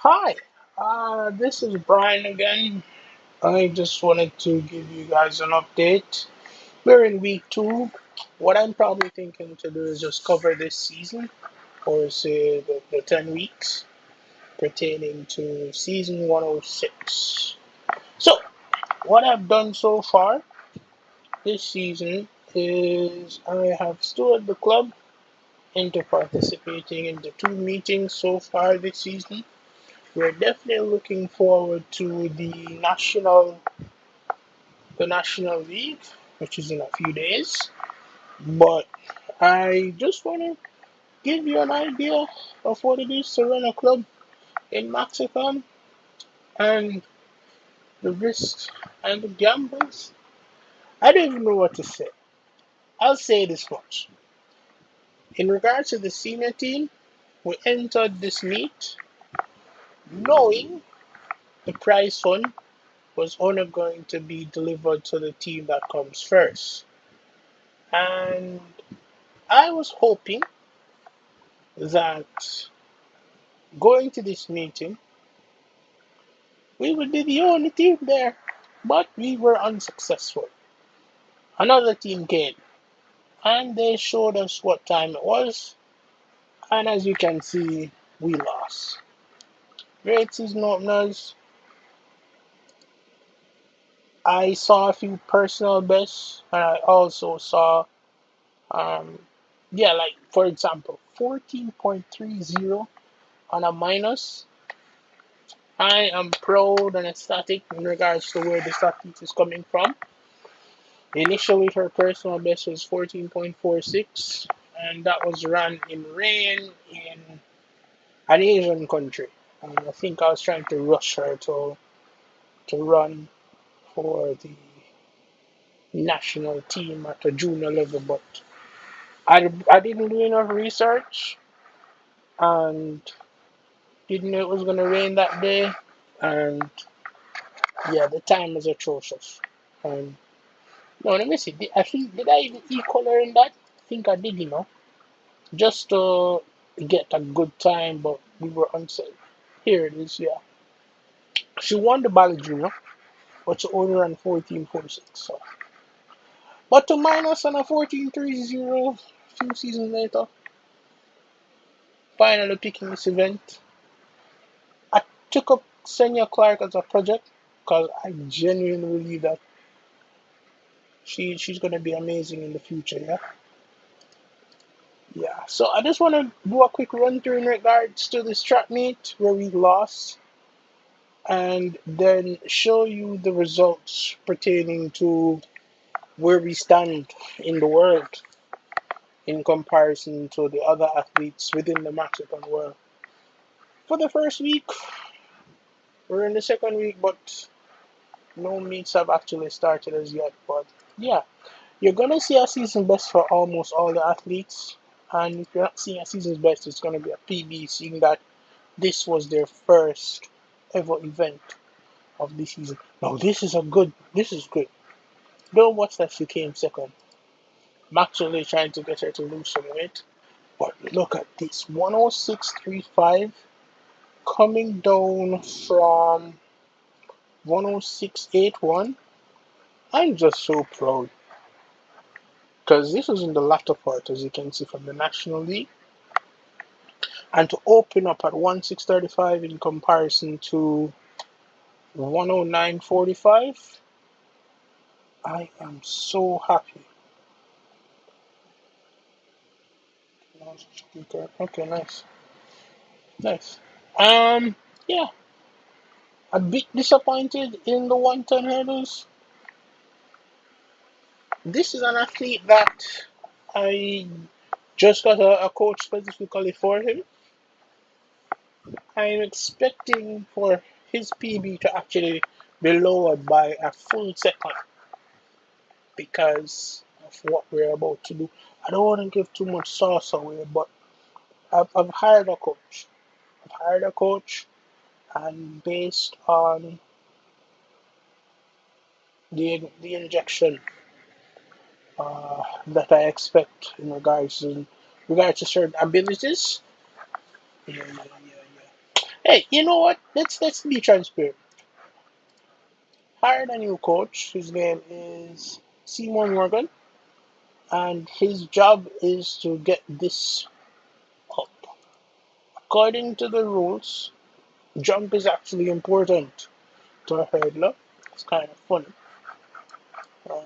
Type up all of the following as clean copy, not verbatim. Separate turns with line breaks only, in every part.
Hi, this is Brian again. I just wanted to give you guys an update. We're in week two. What I'm probably thinking to do is just cover this season, or say the 10 weeks pertaining to season 106. So, what I've done so far this season is I have stood the club into participating in the two meetings so far this season. We're definitely looking forward to the National League, which is in a few days. But I just want to give you an idea of what it is to run a club in Maxithlon and the risks and the gambles. I don't even know what to say. I'll say this much. In regards to the senior team, we entered this meet knowing the prize fund was only going to be delivered to the team that comes first. And I was hoping that going to this meeting, we would be the only team there, but we were unsuccessful. Another team came, and they showed us what time it was, and as you can see, we lost. Great season openers. I saw a few personal bests, and I also saw, um, yeah, like for example, 14.30 on a minus. I am proud and ecstatic in regards to where the statistics is coming from. Initially, her personal best was 14.46, and that was run in rain in an Asian country. I think I was trying to rush her to run for the national team at a junior level, but I didn't do enough research and didn't know it was going to rain that day. And yeah, the time was atrocious. Um, no, let me see. Did I even equal her in that? I think I did, just to get a good time, but we were unsafe. Here it is, yeah. She won the Bally Junior, but she only ran 14.46. So. But to minus on a 14.30 a few seasons later, finally picking this event, I took up Senya Clark as a project because I genuinely believe that she's going to be amazing in the future, yeah? Yeah, so I just want to do a quick run through in regards to this track meet where we lost and then show you the results pertaining to where we stand in the world in comparison to the other athletes within the Mexican world. For the first week, we're in the second week, but no meets have actually started as yet. But yeah, you're gonna see a season best for almost all the athletes. And if you're not seeing a season's best, it's gonna be a PB, seeing that this was their first ever event of this season. Now this is good. Don't watch that she came second. I'm actually trying to get her to lose some weight. But look at this 106.35 coming down from 106.81. I'm just so proud because this was in the latter part, as you can see from the National League. And to open up at 106.35 in comparison to 109.45, I am so happy. Okay, nice. Nice. Yeah, a bit disappointed in the 110 hurdles. This is an athlete that I just got a coach specifically for him. I'm expecting for his PB to actually be lowered by a full second because of what we're about to do. I don't want to give too much sauce away, but I've hired a coach. I've hired a coach, and based on the injection that I expect in regards to certain abilities. Yeah, yeah, yeah, yeah. Hey, you know what? Let's be transparent. Hired a new coach. His name is Seymour Morgan, and his job is to get this up. According to the rules, jump is actually important to a hurdler. It's kind of funny. Um,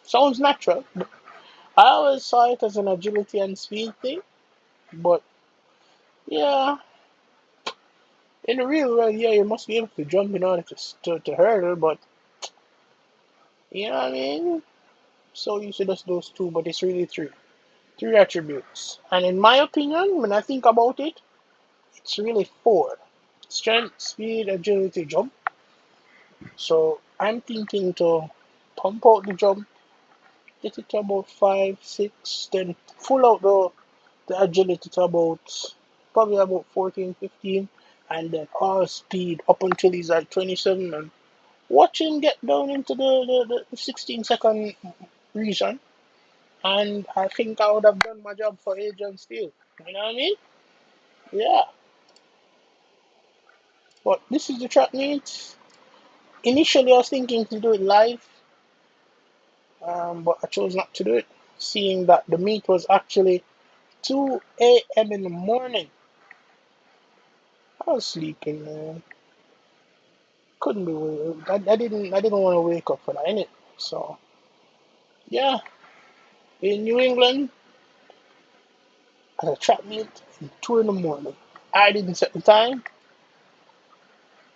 Sounds natural. I always saw it as an agility and speed thing, but yeah, in the real world, yeah, you must be able to jump in order to hurdle, but you know what I mean? So you see just those two, but it's really three. Three attributes. And in my opinion, when I think about it, it's really four. Strength, speed, agility, jump. So I'm thinking to pump out the jump, get it to about 5, 6, then full out the agility to about probably about 14, 15, and then all speed up until he's at 27, and watch him get down into the 16-second region, and I think I would have done my job for Adrian Steele. You know what I mean? Yeah. But this is the track meet. Initially, I was thinking to do it live, but I chose not to do it, seeing that the meet was actually 2 a.m. in the morning. I was sleeping, man. Couldn't be. I didn't want to wake up for that, innit? So yeah, in New England at a track meet at 2 in the morning. I didn't set the time.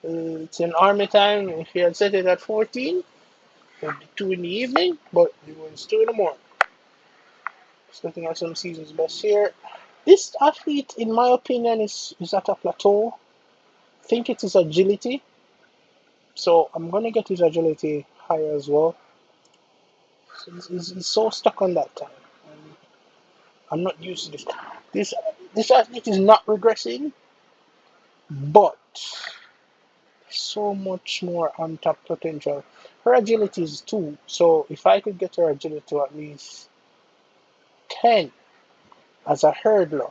It's an army time. If you had set it at 14, it would be 2 in the evening. But it was 2 in the morning. Just looking at some season's best here. This athlete, in my opinion, is at a plateau. I think it is agility. So I'm gonna get his agility higher as well. So he's so stuck on that time. And I'm not used to this. This this athlete is not regressing, but so much more untapped potential. Her agility is 2, so if I could get her agility to at least 10 as a hurdler,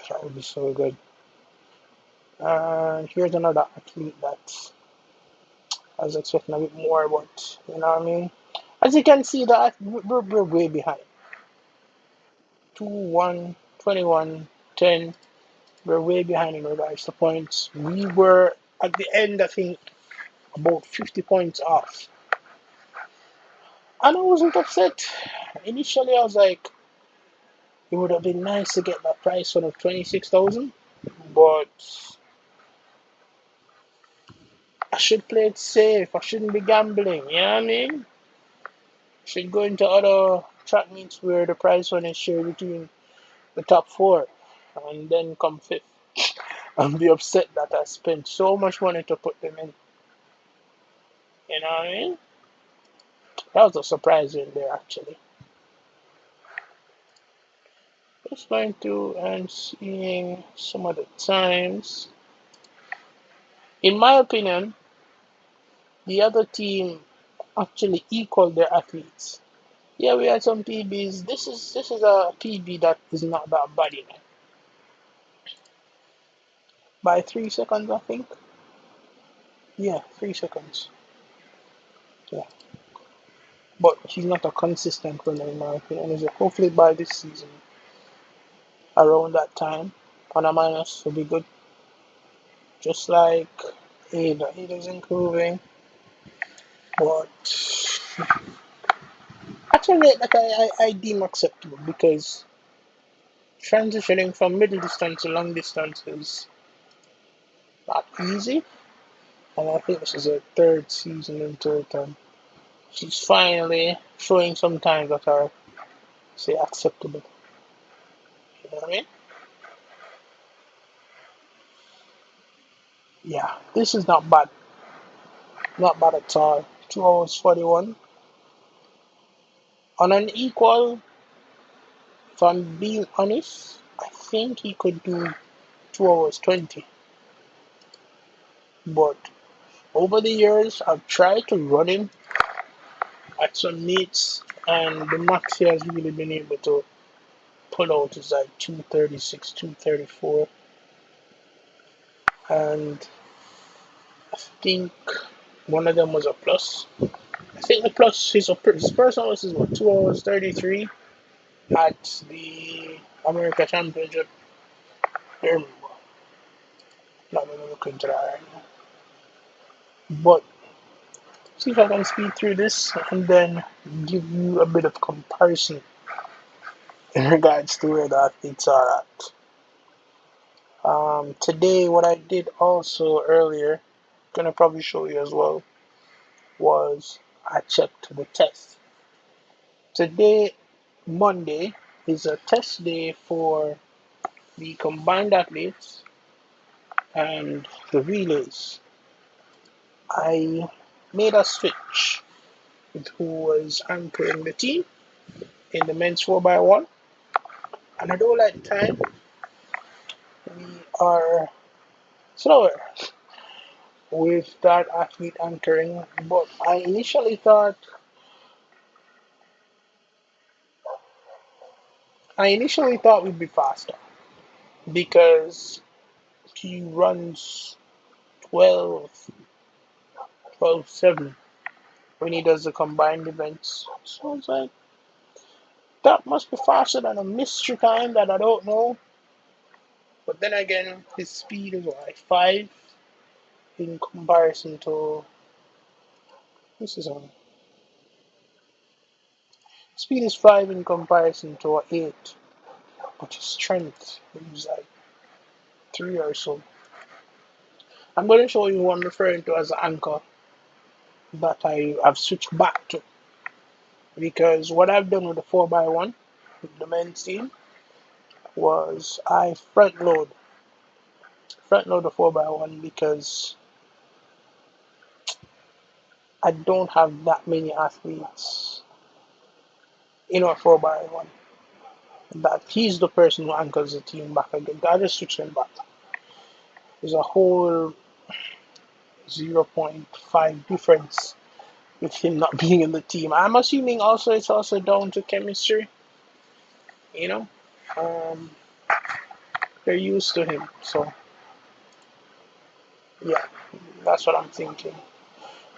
that would be so good. And here's another athlete that I was expecting a bit more, but you know what I mean? As you can see, that we're way behind. 2, 1, 21, 10. We're way behind in regards to points. We were at the end, I think, about 50 points off. And I wasn't upset. Initially, I was like, it would have been nice to get that price one of 26,000, but I should play it safe. I shouldn't be gambling. You know what I mean? I should go into other track meets where the price one is shared between the top four, and then come fifth and be upset that I spent so much money to put them in. You know what I mean? That was a surprise in there, actually. Just going through and seeing some of the times. In my opinion, the other team actually equaled their athletes. Yeah, we had some PBs. This is a PB that is not that bad, you know. By 3 seconds, I think. Yeah, 3 seconds. Yeah, but he's not a consistent runner in my opinion. So hopefully by this season, around that time, on a minus will be good. Just like Ada's improving, but actually that I deem acceptable because transitioning from middle distance to long distance is not easy. And I think this is her third season in total. She's finally showing some signs that are, say, acceptable. You know what I mean? Yeah, this is not bad. Not bad at all. 2 hours 41. On an equal, if I'm being honest, I think he could do 2 hours 20. But over the years, I've tried to run him at some meets, and the max he has really been able to pull out is like 236, 234. and I think one of them was a plus. I think the plus his personal was is what 2 hours 33 at the America Championship. There, not gonna look into that right now. But see if I can speed through this and then give you a bit of comparison in regards to where the athletes are at. Today, what I did also earlier, gonna probably show you as well, was I checked the test. Today, Monday, is a test day for the combined athletes and the relays. I made a switch with who was anchoring the team in the men's 4x1, and I don't like the time we are slower with that athlete anchoring, but I initially thought we'd be faster because he runs 12, 12-7 when he does the combined events. So I was like, that must be faster than a mystery time that I don't know. But then again, his speed is like 5 in comparison to this is on speed is 5 in comparison to a 8, but his strength is like 3 or so. I'm going to show you what I'm referring to as an anchor that I have switched back to, because what I've done with the 4x1 with the men's team was I front load the 4x1 because I don't have that many athletes in our 4x1 that he's the person who anchors the team back again. I just switch him back. There's a whole zero point 0.5 difference with him not being in the team. I'm assuming also it's also down to chemistry. You know, um, they're used to him, so yeah, that's what I'm thinking.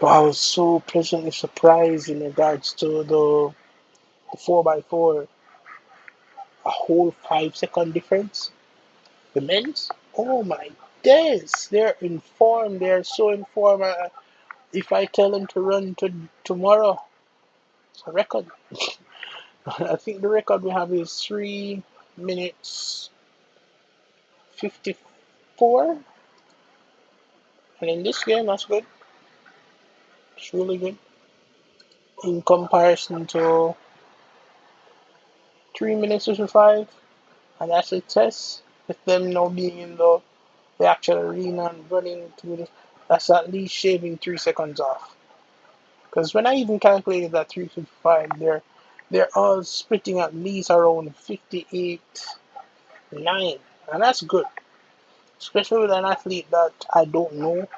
But I was so pleasantly surprised in regards to the 4x4, a whole 5 second difference. The men's, oh my days, they're informed. They're so informed. If I tell them to run tomorrow, it's a record. I think the record we have is 3 minutes 54, and in this game, that's good. It's really good in comparison to 3 minutes 55, and that's a test with them now being in the actual arena and running through the. That's at least shaving 3 seconds off. Because when I even calculated that 355, they're all splitting at least around 58.9, and that's good. Especially with an athlete that I don't know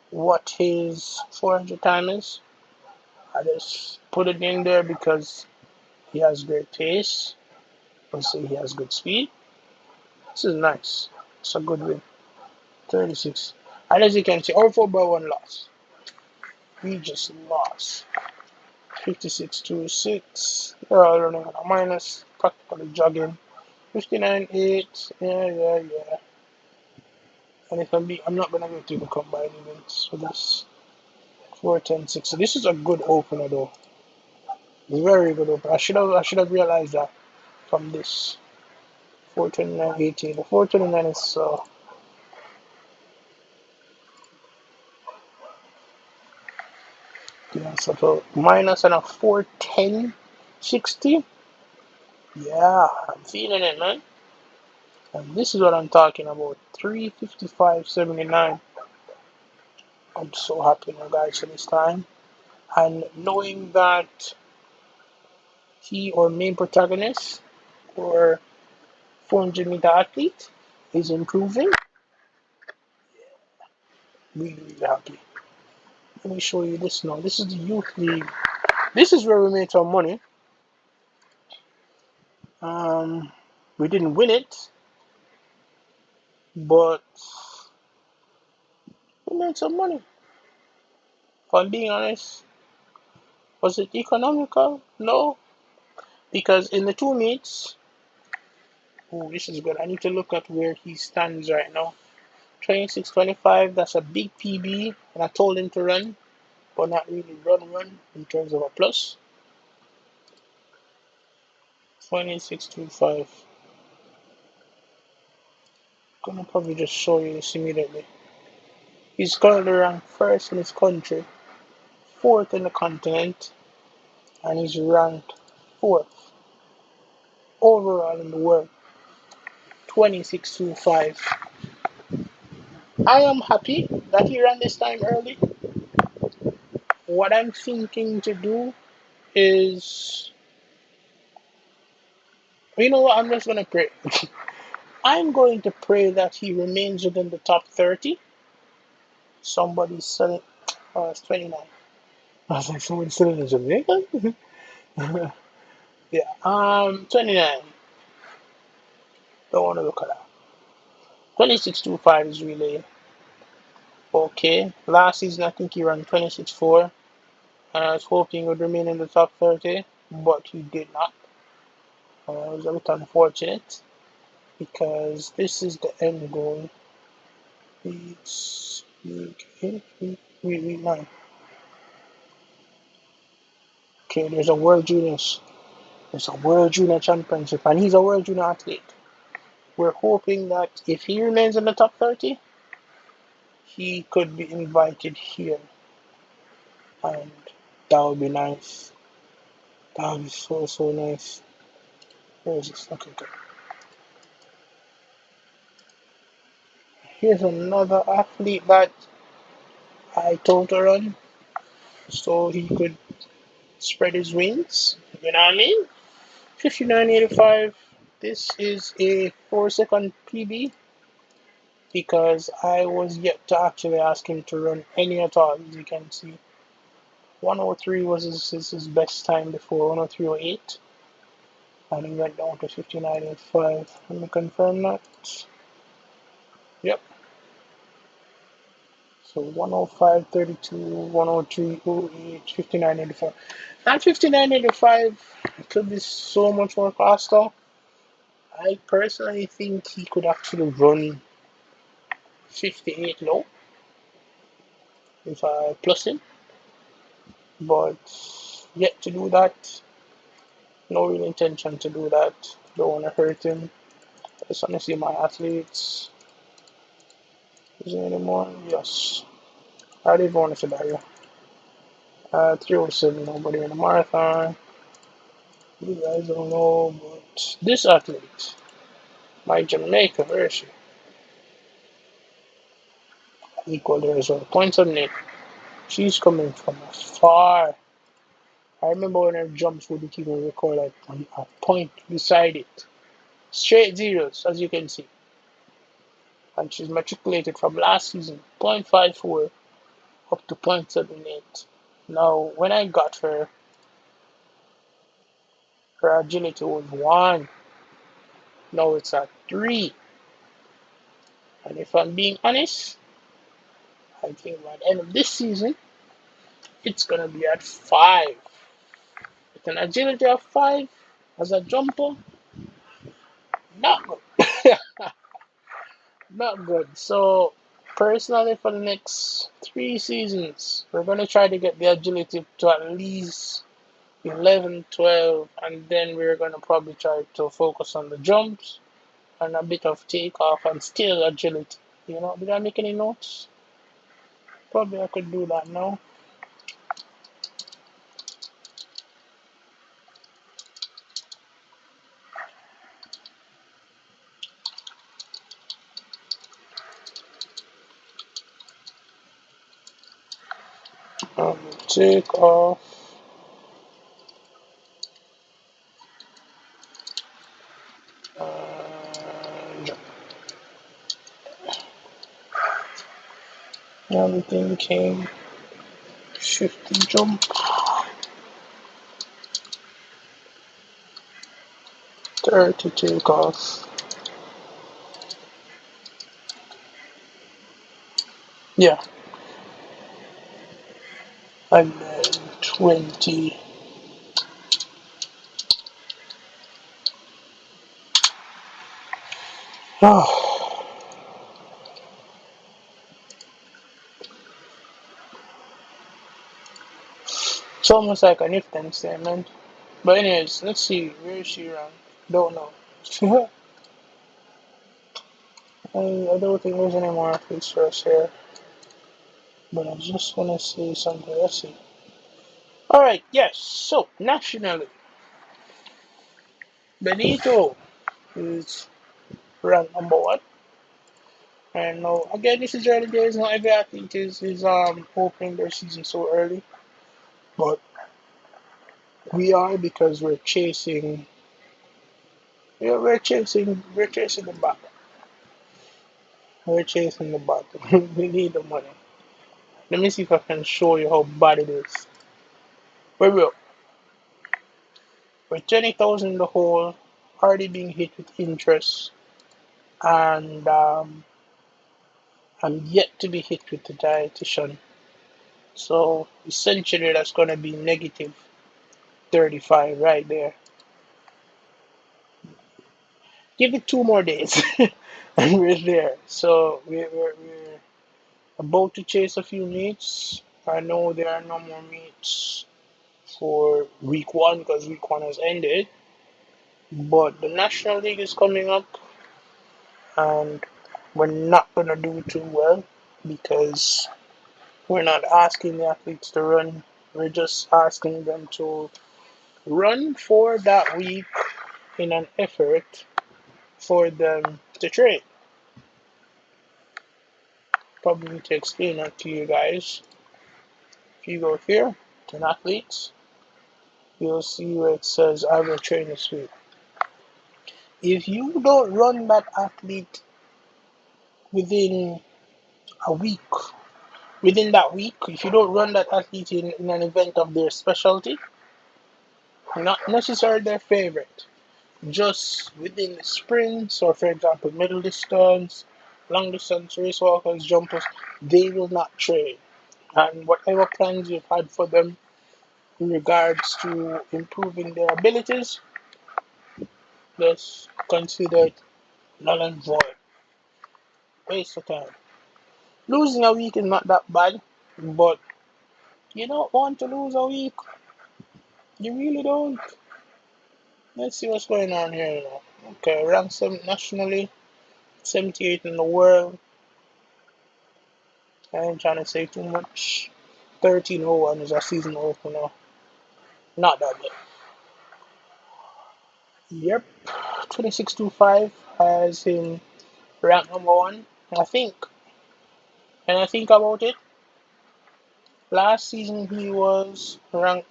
what his 400 time is. I just put it in there because he has great pace. Let's say he has good speed. This is nice. It's a good win. 36. And as you can see, our 4x1 loss. We just lost. 56.26. They're all running on a minus, practically jogging. 59.8. Yeah. And if I'm not gonna go through the combined events for this. 4:10.6. So this is a good opener though. Very good opener. I should have realized that from this. 4:29.18. The 4:29 is yeah, so minus and a 4:10.60. Yeah, I'm feeling it, man. And this is what I'm talking about. 3:55.79. I'm so happy now, guys, for this time. And knowing that he, or main protagonist, or 400-meter athlete, is improving, really, really happy. Let me show you this now. This is the youth league. This is where we made some money. We didn't win it, but We made some money. If I'm being honest, was it economical? No, because in the two meets, oh, this is good. I need to look at where he stands right now. 26.25, that's a big PB, and I told him to run, but not really run in terms of a plus. 26.25. Gonna probably just show you this immediately. He's currently ranked first in his country, fourth in the continent, and he's ranked fourth overall in the world. 26.25. I am happy that he ran this time early. What I'm thinking to do is, you know what, I'm just gonna pray. I'm going to pray that he remains within the top 30. Somebody's selling, it's 29. I was like, someone's selling in Jamaica? Yeah, 29. Don't want to look at that. 26.25 is really okay. Last season, I think he ran 26.4, and I was hoping he would remain in the top 30, but he did not. It was a bit unfortunate because this is the end goal. It's week 9. Okay, there's a World Juniors. There's a World Junior Championship, and he's a World Junior athlete. We're hoping that if he remains in the top 30, he could be invited here, and that would be nice. That would be so nice. Where is this? Okay, good. Here's another athlete that I told to run so he could spread his wings. You know what I mean? 59.85. This is a 4-second PB because I was yet to actually ask him to run any at all. As you can see, 103 was his best time before, 103.08, and he went down to 59.85. Let me confirm that. Yep. So 105.32, 103.08, 59.84. That 59.85 could be so much more faster. I personally think he could actually run 58 low if I plus him, but yet to do that. No real intention to do that. Don't want to hurt him. I just want to see my athletes. Is there any more? Yes. I didn't want to say that, yeah. 307, nobody in the marathon. You guys don't know, but this athlete, my Jamaica, where is she? Equal there as well. Points on Nick. She's coming from afar. I remember when her jumps wouldn't even record like a point beside it. Straight zeros, as you can see. And she's matriculated from last season, 0.54 up to 0.78. Now, when I got her, her agility was 1. Now it's at 3. And if I'm being honest, I think by the end of this season, it's going to be at 5. With an agility of 5 as a jumper, not good. Not good. So, personally, for the next 3 seasons, we're going to try to get the agility to at least 11, 12, and then we're going to probably try to focus on the jumps and a bit of takeoff and still agility. You know, did I make any notes? Probably I could do that now. Take off. Jump. Everything came. Shift and jump. 30 take off. Yeah. and then 20. Oh, it's almost like an if then statement. But anyways, let's see. Where is she around? Don't know. I don't think there's any more athletes for us here. But I just want to see something. Let's see. Alright, yes. So, nationally, Benito is ranked number one. And now, again, this is early days. Not every athlete is opening their season so early. But we are because we're chasing the battle. We're chasing the battle. We need the money. Let me see if I can show you how bad it is. We will. With 20,000 in the hole, already being hit with interest, and I'm yet to be hit with the dietitian. So essentially, that's going to be negative 35 right there. Give it 2 more days, and we're there. So we're about to chase a few meets. I know there are no more meets for week one because week one has ended, but the National League is coming up, and we're not going to do too well because we're not asking the athletes to run. We're just asking them to run for that week in an effort for them to train. Probably need to explain that to you guys. If you go here to athletes, you'll see where it says average training speed. If you don't run that athlete within a week, within that week, if you don't run that athlete in an event of their specialty, not necessarily their favorite, just within the sprints, or for example, middle distance, long distance race walkers, jumpers, they will not train. And whatever plans you've had for them in regards to improving their abilities, just consider it null and void. Waste of time. Losing a week is not that bad, but you don't want to lose a week. You really don't. Let's see what's going on here now. Okay, ranked 7th nationally, 78 in the world. I ain't trying to say too much. 1301 is our season opener. Not that bad. Yep. 2625 has him ranked number one. I think. And I think about it. Last season he was ranked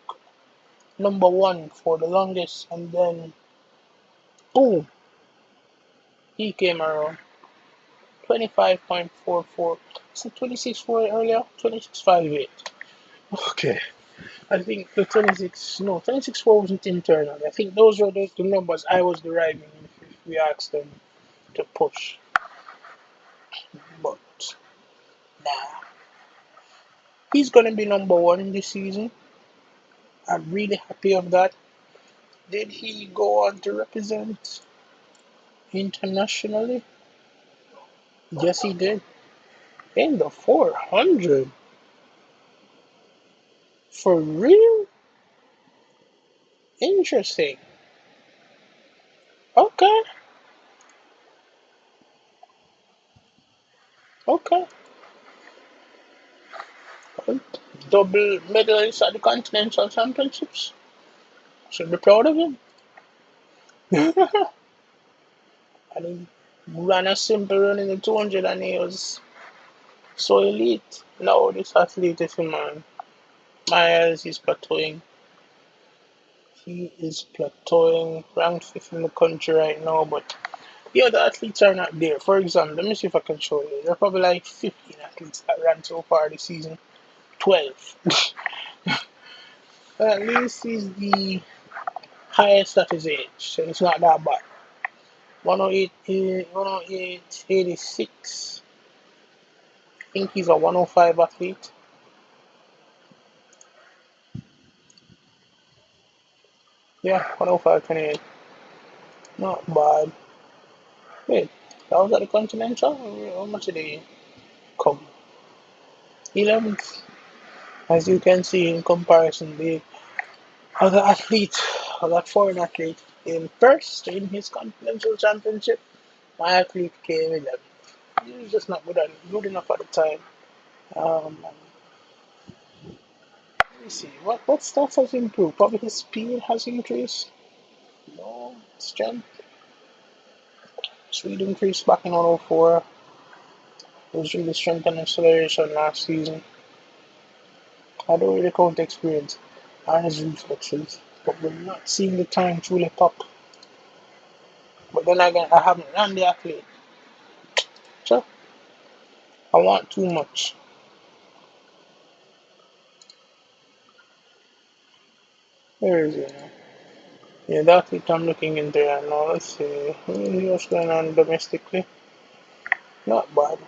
number one for the longest, and then boom, he came around. 25.44. Is it 26.4 earlier? 26.58. Okay. I think the 26, no, 26.4 wasn't internal. I think those were the numbers I was deriving if we asked them to push. But nah, he's going to be number one this season. I'm really happy of that. Did he go on to represent internationally? Yes, he did. In the 400. For real? Interesting. Okay. Okay. Double medalist at the Continental Championships. Should be proud of him. And he ran a simple run in the 200 and he was so elite. Now this athlete is man. Myers is plateauing. He is plateauing. Ranked 5th in the country right now, but the other athletes are not there. For example, let me see if I can show you. There are probably like 15 athletes that ran so far this season. 12. At least he's the highest at his age, so it's not that bad. 108, 108, 86. I think he's a 105 athlete. Yeah, 105.28. Not bad. Wait, that was at the Continental? How much did they come? 11th. As you can see in comparison, the other athlete, that foreign athlete, came first in his Continental Championship. My athlete came 11th. He was just not good enough at the time. Let me see. What stuff has improved? Probably his speed has increased. No, strength. Speed increased back in 104. It was really strength and acceleration last season. I don't really count experience and his reflexes, but we're not seeing the time truly pop. But then again, I haven't run the athlete, so I want too much. Where is it now? Yeah, the athlete I'm looking into right now. Let's see. What's going on domestically? Not bad.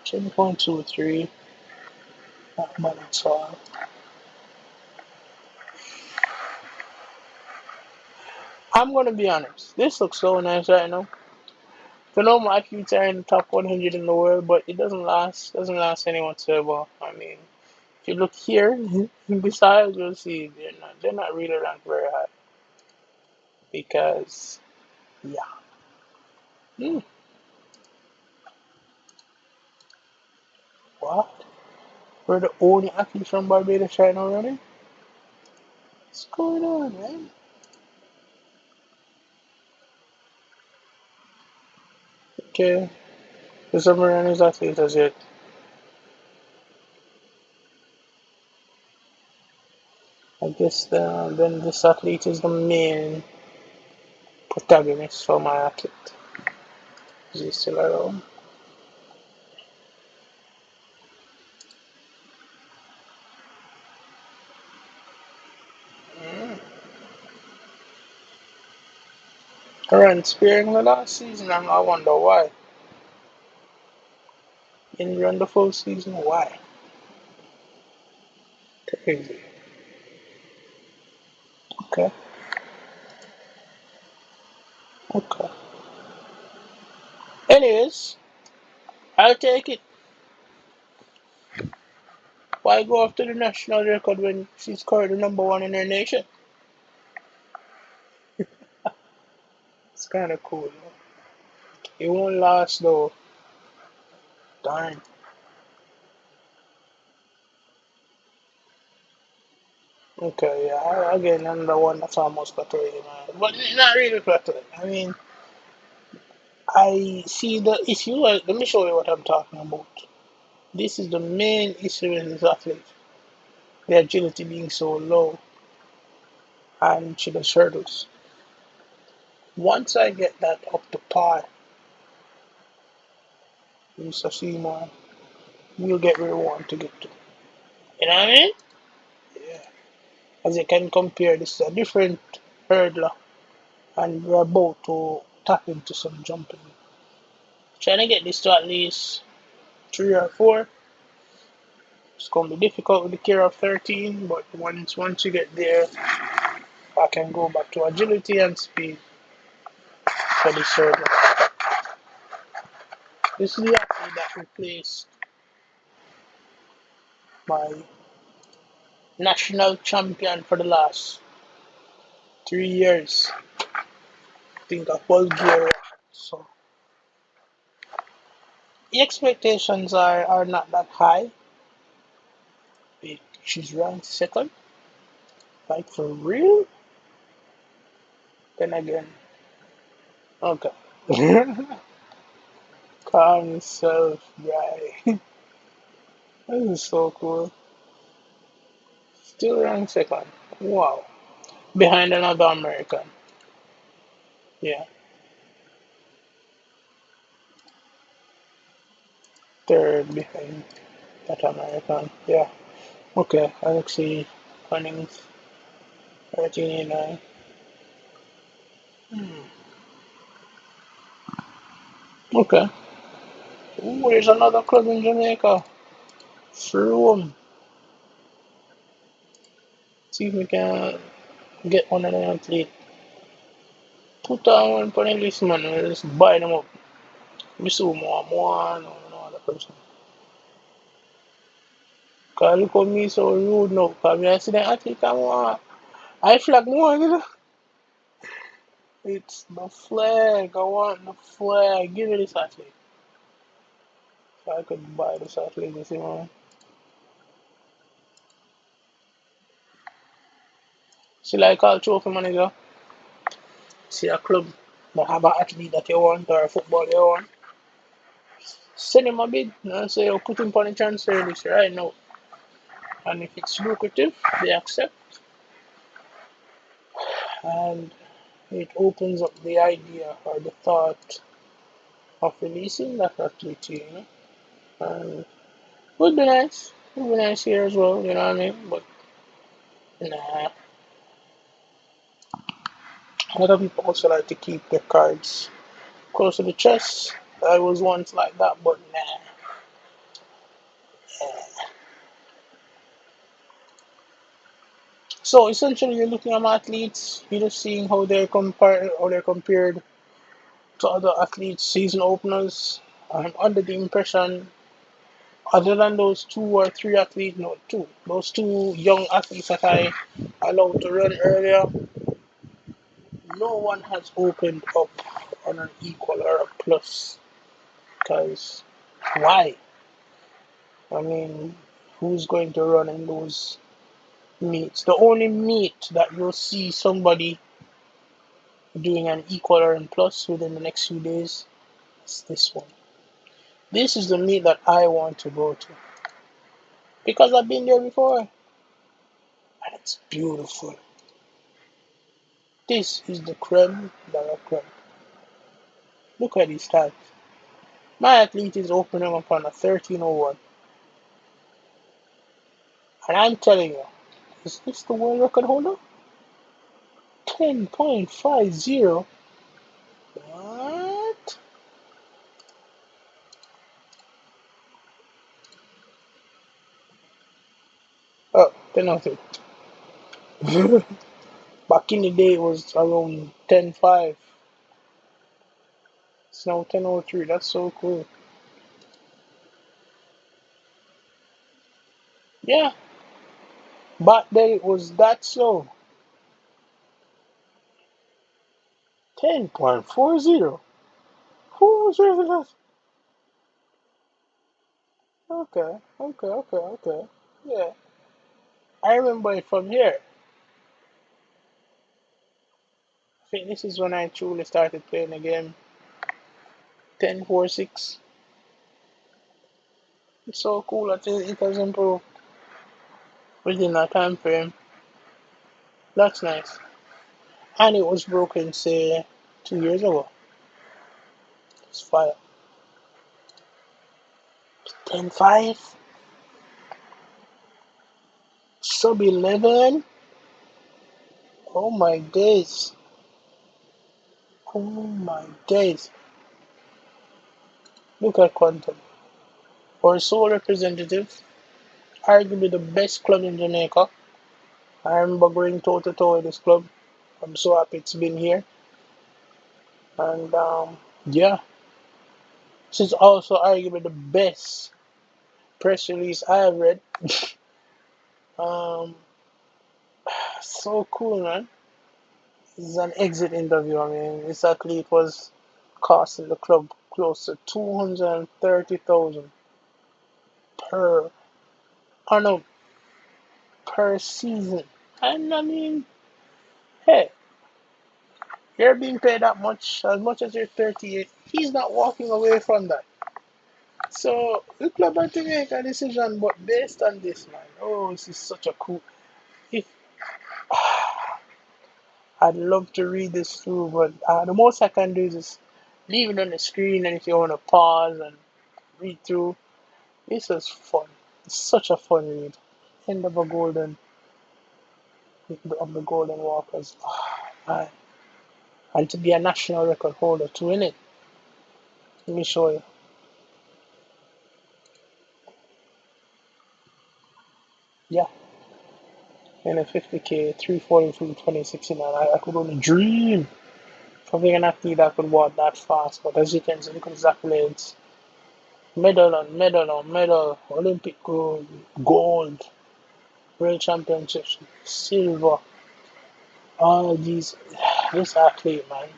7.23. Not bad at all. I'm gonna be honest. This looks so nice right now. The normal athletes are in the top 100 in the world, but it doesn't last. Doesn't last any whatsoever. I mean, if you look here, besides, you'll see they're not really ranked very high because yeah. Hmm, what? We're the only athletes from Barbados right now running. What's going on, man? Okay, the submarine is athletes as yet. I guess then this athlete is the main protagonist for my athlete. Is he still around? Mm. Ran spearing the last season, and I wonder why. In run the full season, why? Crazy. Okay, okay. Anyways, I'll take it. Why go after the national record when she's currently number one in her nation? It's kind of cool. It won't last though. Darn. Okay, yeah. Again, another one that's almost plateauing, man. But it's not really plateauing. I mean, I see the issue. Let me show you what I'm talking about. This is the main issue in this athlete. The agility being so low and she does hurdles. Once I get that up to par, Mr. Seymour, we'll get where we want to get to. You know what I mean? Yeah. As you can compare, this is a different hurdler, and we're about to tap into some jumping. Trying to get this to at least 3 or 4. It's going to be difficult with the care of 13, but once you get there, I can go back to agility and speed for this hurdler. This is the athlete that replaced my national champion for the last 3 years. I think of Bulgaria. So the expectations are not that high. She's ranked second. Like for real? Then again, okay. Calm yourself, guy. This is so cool. Still ranked second. Wow. Behind another American. Yeah. Third behind that American. Yeah. Okay. Alexei Cunnings. 1389. Hmm. Okay. Ooh, there's another club in Jamaica. Through 'em. See if we can. Get one of the athlete. Put on one for the list, man, and just buy them up. Me so more, no other person. Cause look at me so rude now. Cause me I see the athlete and I flag more, you know. It's the flag. I want the flag. Give me this athlete. So I could buy this athlete, you see, man. See, like all trophy manager, see a club that have an athlete that you want or a football you want. Send him a bid and say, you put him on the transfer list right now. And if it's lucrative, they accept. And it opens up the idea or the thought of releasing that athlete, you know. And would be nice. Would be nice here as well, you know what I mean? But nah. A lot of people also like to keep their cards close to the chest. I was once like that, but nah. So essentially, you're looking at athletes, you're just seeing how they're compared to other athletes, season openers. I'm under the impression, other than those two or three athletes, no, two, those two young athletes that I allowed to run earlier, no one has opened up on an equal or a plus. Because why? I mean, who's going to run in those meets? The only meet that you'll see somebody doing an equal or an plus within the next few days is this one. This is the meet that I want to go to because I've been there before and it's beautiful. This is the creme de la creme. Look at these stats. My athlete is opening up on a 13:01, and I'm telling you, is this the world record holder? 10.50. What? Oh, 10:03. Back in the day, it was around 10.5. It's now 10:03. That's so cool. Yeah, back then it was that slow. 10.40. Who was ready for that? Okay. Yeah, I remember it from here. I think this is when I truly started playing the game. 10.46. It's so cool that it has improved within that time frame. That's nice. And it was broken, say, 2 years ago. It's fire. 10.5. Sub 11. Oh my days. Oh my days. Look at Quantum. Our sole representative, arguably the best club in Jamaica. I remember going toe to toe with this club. I'm so happy it's been here. And yeah, this is also arguably the best press release I have read. Um, so cool, man. This is an exit interview. I mean, this athlete was costing the club close to 230,000 per, oh no, per season. And I mean, hey, you're being paid that much as you're 38. He's not walking away from that. So the club had to make a decision, but based on this, man, oh, this is such a cool. If I'd love to read this through, but the most I can do is just leave it on the screen, and if you want to pause and read through, this is fun. It's such a fun read. End of a golden of the Golden Walkers. Man. And to be a national record holder to win it. Let me show you. Yeah, in a 50K, 343, 2069. I could only dream of being an athlete that could walk that fast. But as you can see, look at his accolades. Medal on medal on medal, Olympic gold, World Championships, silver. All these, this athlete, man,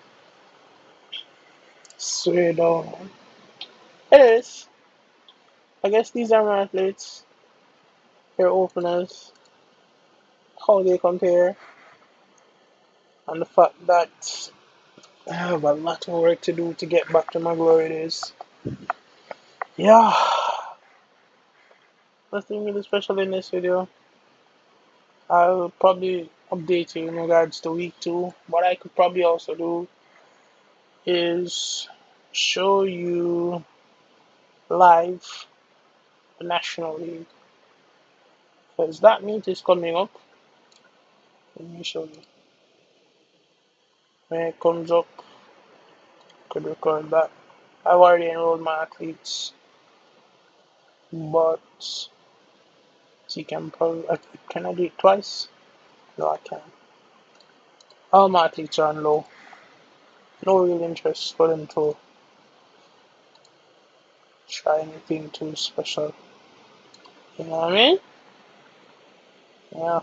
swear down, man. It is. I guess these are my athletes. Their openers, how they compare, and the fact that I have a lot of work to do to get back to my glory days. Yeah, nothing really special in this video. I'll probably update you in regards to week 2. What I could probably also do is show you live the National League. Because that meet is coming up. Let me show you. When it comes up, I could record that. I've already enrolled my athletes, but you can probably, can I do it twice? No, I can't. All my athletes are on low. No real interest for them to try anything too special. You know what I mean? Yeah.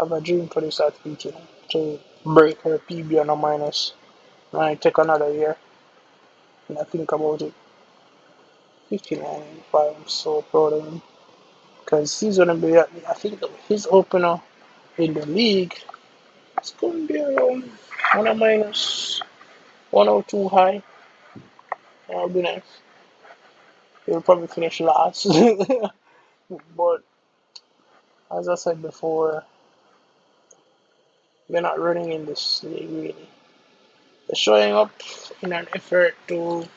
I have a dream for this athlete, you know, to break her PB on a minus. And I take another year and I think about it. 59.5, I'm so proud of him. Because he's going to be, I think his opener in the league is going to be around on a minus 102 high. That'll be nice. He'll probably finish last. But as I said before, they're not running in this league really. They're showing up in an effort to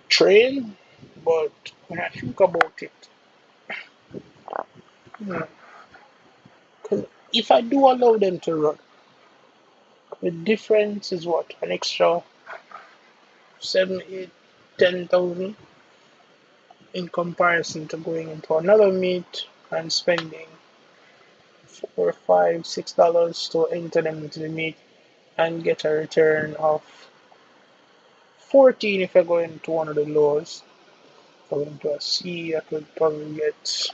train, but when I think about it, because if I do allow them to run, the difference is what? An extra 7, 8, 10,000 in comparison to going into another meet and spending $4, $5, $6 to enter them into the meet and get a return of 14 if I go into one of the lows. If I go into a C, I could probably get.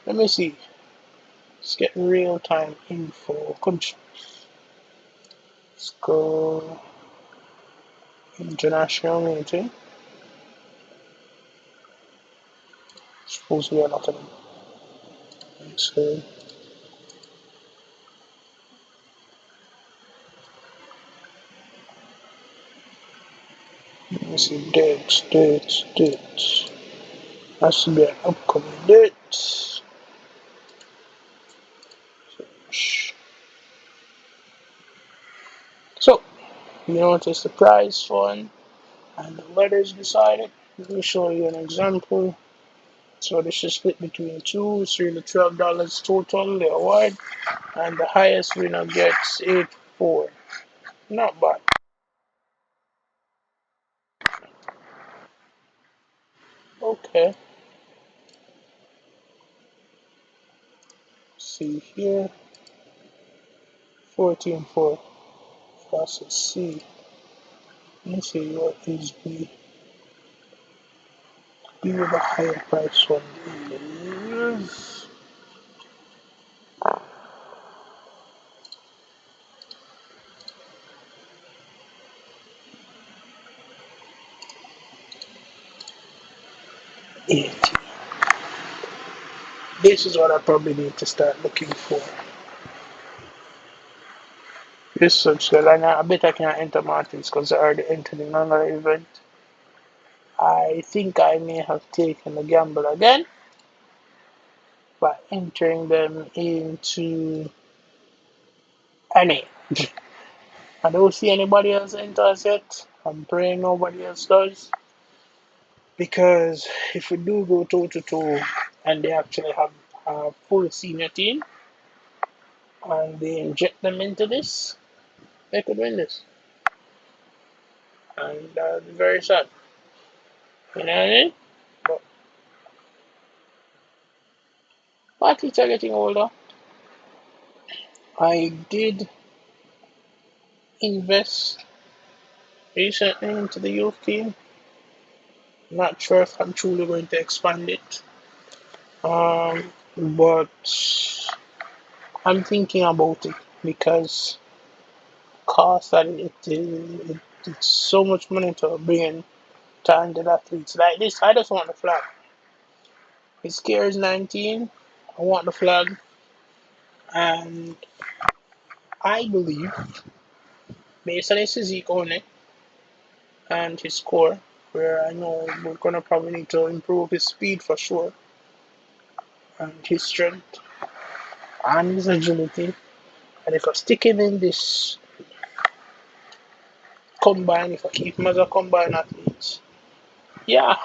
Let me see. Let's get real time info. Let's go international meeting. Suppose we are not in. So let me see dates. That should be an upcoming date. So you notice the prize fund and the letters beside it. Let me show you an example. So this is split between two. It's really $12 total, the award, and the highest winner gets 8.4. Not bad. Okay. See here, 14.4 process C. Let me see what is B. B with a higher price one is 80. This is what I probably need to start looking for. This subscribe, and I bet I can enter Martins because I already entered another event. I think I may have taken a gamble again by entering them into any. I don't see anybody else enters yet. I'm praying nobody else does. Because if we do go toe to toe and they actually have a full senior team and they inject them into this, they could win this. And that'd be very sad. You know what I mean? But athletes are getting older. I did invest recently into the youth team. Not sure if I'm truly going to expand it. But I'm thinking about it because cost that it's so much money to bring in talented athletes like this. I just want the flag. His gear is 19. I want the flag, and I believe based on his physique only and his score, where I know we're gonna probably need to improve his speed for sure, and his strength and his agility. And if I stick him in this combine, if I keep him as a combine athlete, yeah,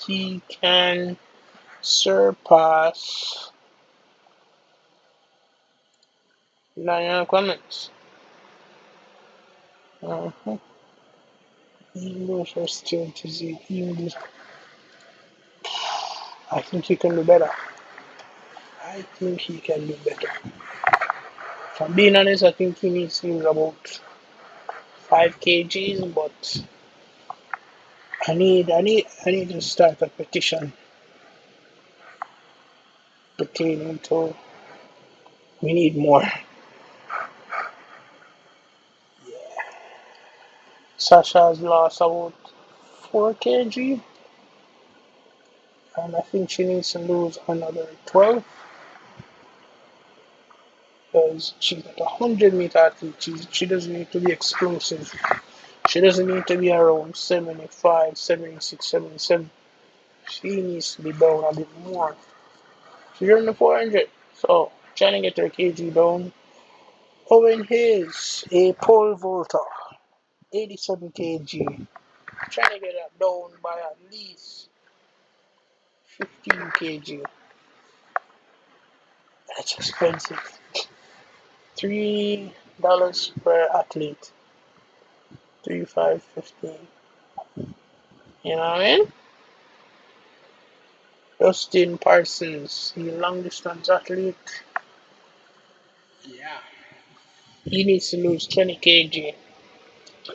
he can surpass Lionel Clemens. Uh-huh. Even though for still to see, I think he can do better. I think he can do better. If I'm being honest, I think he needs to lose about 5 kgs, but I need to start a petition pertaining to we need more. Sasha has lost about 4 kg, and I think she needs to lose another 12 because she's like a 100-meter athlete. She doesn't need to be explosive. She doesn't need to be around 75, 76, 77. She needs to be down a bit more. She's running the 400, so trying to get her kg down. Owen Hayes, a pole vaulter, 87 kg. Trying to get that down by at least 15 kg. That's expensive. $3 per athlete. 3, 5, 15. You know what I mean? Dustin Parsons, the long distance athlete. Yeah. He needs to lose 20 kg.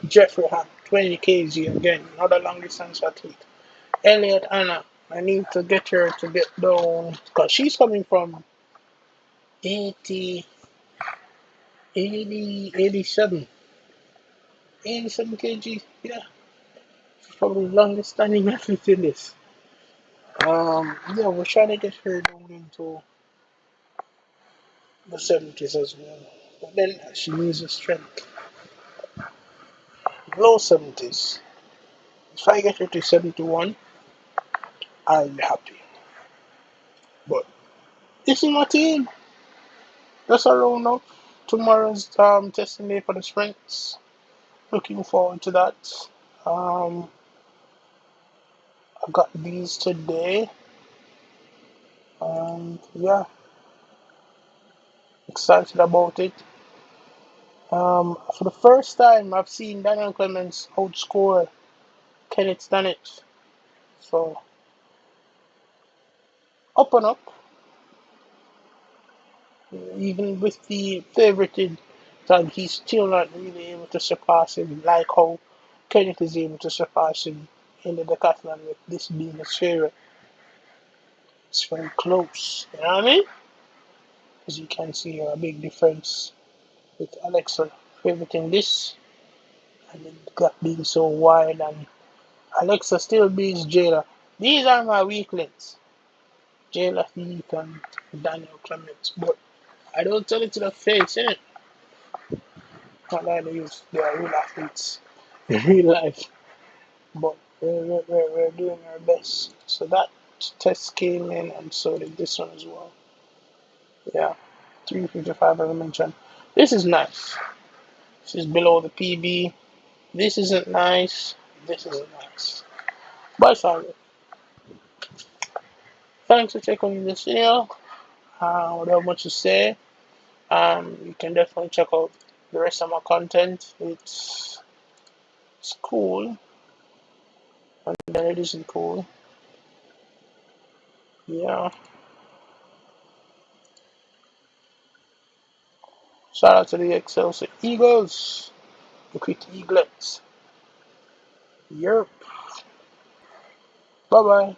Jeffrey Hamm, 20 kg again, another long distance athlete. Elliot Anna, I need to get her to get down because she's coming from 80, 80, 87. 87 kg. Yeah, she's probably the longest standing athlete in this. Yeah, we're trying to get her down into the 70s as well. But then she needs the strength. Low 70s. If I get her to 71, I'll be happy. But this is my team. That's a round up. Tomorrow's testing day for the sprints. Looking forward to that. Um, I got these today, and yeah, excited about it. For the first time, I've seen Daniel Clemens outscore Kenneth Stannett. So up and up, even with the favorited tag, he's still not really able to surpass him like how Kenneth is able to surpass him in the decathlon with this being his favorite. It's very close, you know what I mean? As you can see, a big difference with Alexa favoriting this and the gap being so wide, and Alexa still beats Jayla. These are my weak links. Jayla Heath and Daniel Clements. But I don't tell it to the face, innit? Not like they are real athletes in real life. But we're doing our best. So that test came in, and so did this one as well. Yeah, 355 as I mentioned. This is nice. This is below the PB. This isn't nice. This isn't nice. But it's alright. Thanks for checking this video. Without much to say, you can definitely check out the rest of my content. It's cool, and then it isn't cool. Yeah. Shout out to the Excelsior Eagles, the quick eaglets. Yerp. Bye bye.